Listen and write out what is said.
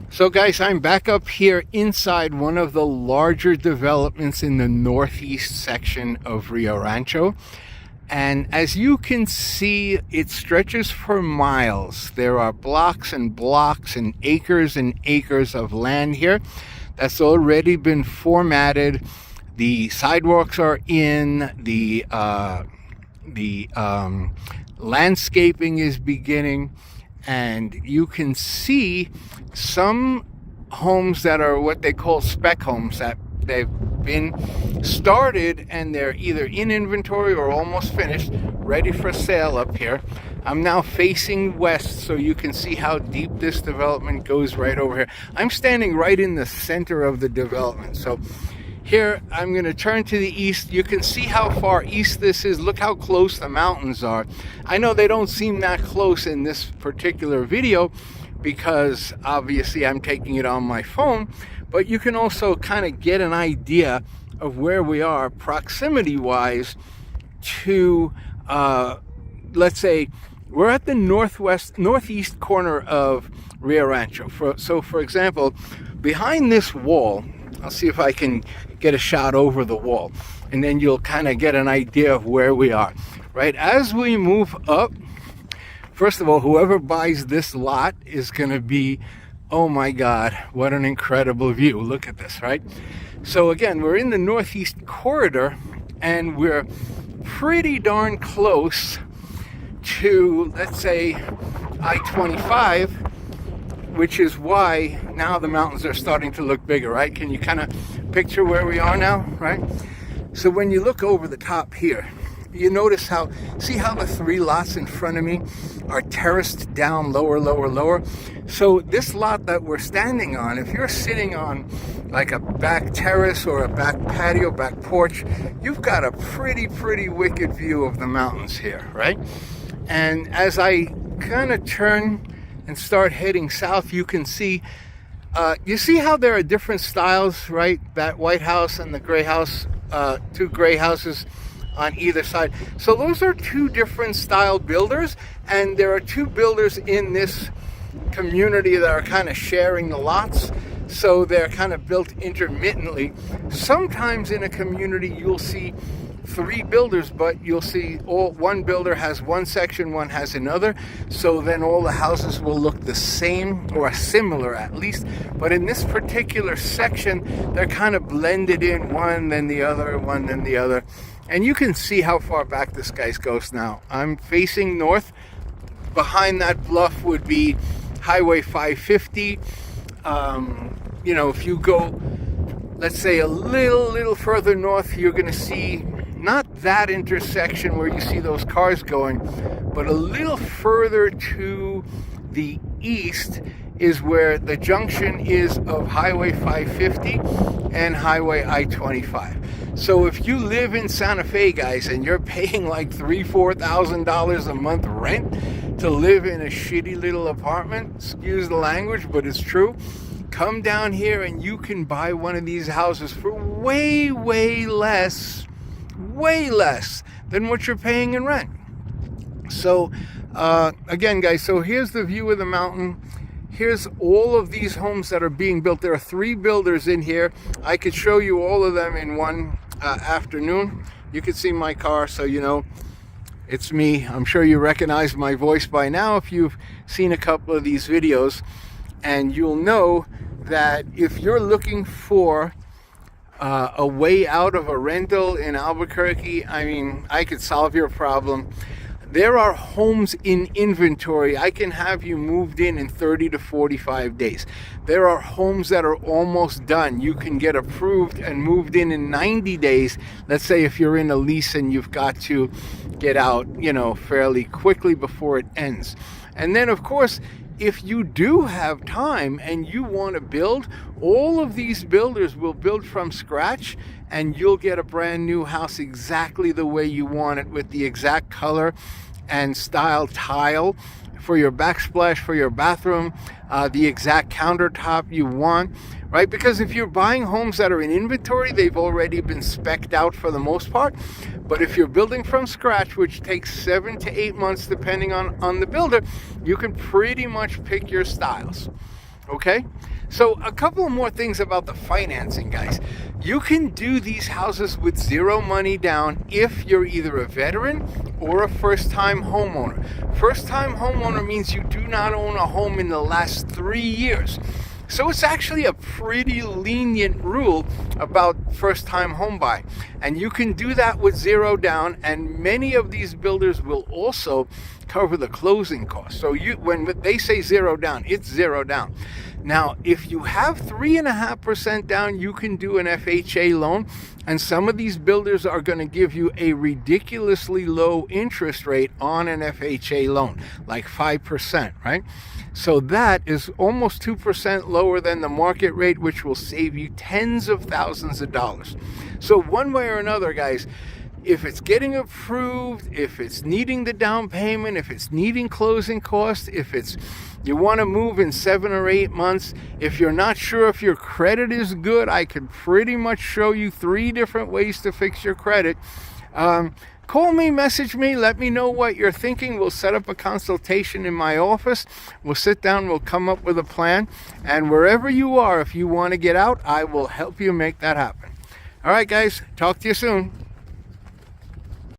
So guys, I'm back up here inside one of the larger developments in the northeast section of Rio Rancho. And as you can see, it stretches for miles. There are blocks and blocks and acres of land here that's already been formatted. The sidewalks are in, the landscaping is beginning, and you can see some homes that are what they call spec homes, that they've been started and they're either in inventory or almost finished, ready for sale up here. I'm now facing west, so you can see how deep this development goes right over here. I'm standing right in the center of the development. So here, I'm going to turn to the east. You can see how far east this is. Look how close the mountains are. I know they don't seem that close in this particular video because obviously I'm taking it on my phone, but you can also kind of get an idea of where we are proximity-wise to, let's say, we're at the northeast corner of Rio Rancho. So for example, behind this wall, I'll see if I can get a shot over the wall, and then you'll kind of get an idea of where we are. Right, as we move up, first of all, whoever buys this lot is going to be, oh my God, what an incredible view. Look at this, right? So again, we're in the northeast corridor, and we're pretty darn close to, let's say, I-25, which is why now the mountains are starting to look bigger, right? Can you kind of picture where we are now, right? So when you look over the top here, you notice see how the three lots in front of me are terraced down lower, lower, lower. So this lot that we're standing on, if you're sitting on like a back terrace or a back patio, back porch, you've got a pretty wicked view of the mountains here, right? And as I kind of turn and start heading south, you can see, you see how there are different styles, right? That white house and the gray house, two gray houses on either side. So those are two different style builders, and there are two builders in this community that are kind of sharing the lots. So they're kind of built intermittently. Sometimes in a community you'll see three builders, but you'll see one builder has one section, one has another, so then all the houses will look the same or similar at least. But in this particular section, they're kind of blended in, one then the other, one then the other. And you can see how far back this guy's goes now. I'm facing north. Behind that bluff would be Highway 550. You know, if you go, let's say, a little further north, you're going to see not that intersection where you see those cars going, but a little further to the east is where the junction is of Highway 550 and Highway I-25. So if you live in Santa Fe, guys, and you're paying like $3,000-$4,000 a month rent to live in a shitty little apartment, excuse the language, but it's true, come down here and you can buy one of these houses for way less than what you're paying in rent. So again, guys, so here's the view of the mountain. Here's all of these homes that are being built. There are three builders in here. I could show you all of them in one afternoon. You can see my car, so you know it's me. I'm sure you recognize my voice by now if you've seen a couple of these videos, and you'll know that if you're looking for a way out of a rental in Albuquerque, I mean, I could solve your problem. There are homes in inventory. I can have you moved in 30 to 45 days. There are homes that are almost done. You can get approved and moved in 90 days. Let's say if you're in a lease and you've got to get out, you know, fairly quickly before it ends. And then, of course, if you do have time and you want to build, all of these builders will build from scratch, and you'll get a brand new house exactly the way you want it, with the exact color and style tile for your backsplash, for your bathroom, the exact countertop you want, right? Because if you're buying homes that are in inventory, they've already been spec'd out for the most part. But if you're building from scratch, which takes 7 to 8 months depending on the builder, you can pretty much pick your styles. Okay, So a couple of more things about the financing, guys. You can do these houses with zero money down if you're either a veteran or a first-time homeowner. First-time homeowner means you do not own a home in the last 3 years. So it's actually a pretty lenient rule about first-time home buy. And you can do that with zero down, and many of these builders will also cover the closing costs. So when they say zero down, it's zero down. Now, if you have 3.5% down, you can do an FHA loan, and some of these builders are going to give you a ridiculously low interest rate on an FHA loan, like 5%, right? So that is almost 2% lower than the market rate, which will save you tens of thousands of dollars. So one way or another, guys, if it's getting approved, if it's needing the down payment, if it's needing closing costs, if it's you want to move in 7 or 8 months, if you're not sure if your credit is good, I can pretty much show you 3 different ways to fix your credit. Call me, message me, let me know what you're thinking. We'll set up a consultation in my office. We'll sit down, we'll come up with a plan. And wherever you are, if you want to get out, I will help you make that happen. All right, guys, talk to you soon.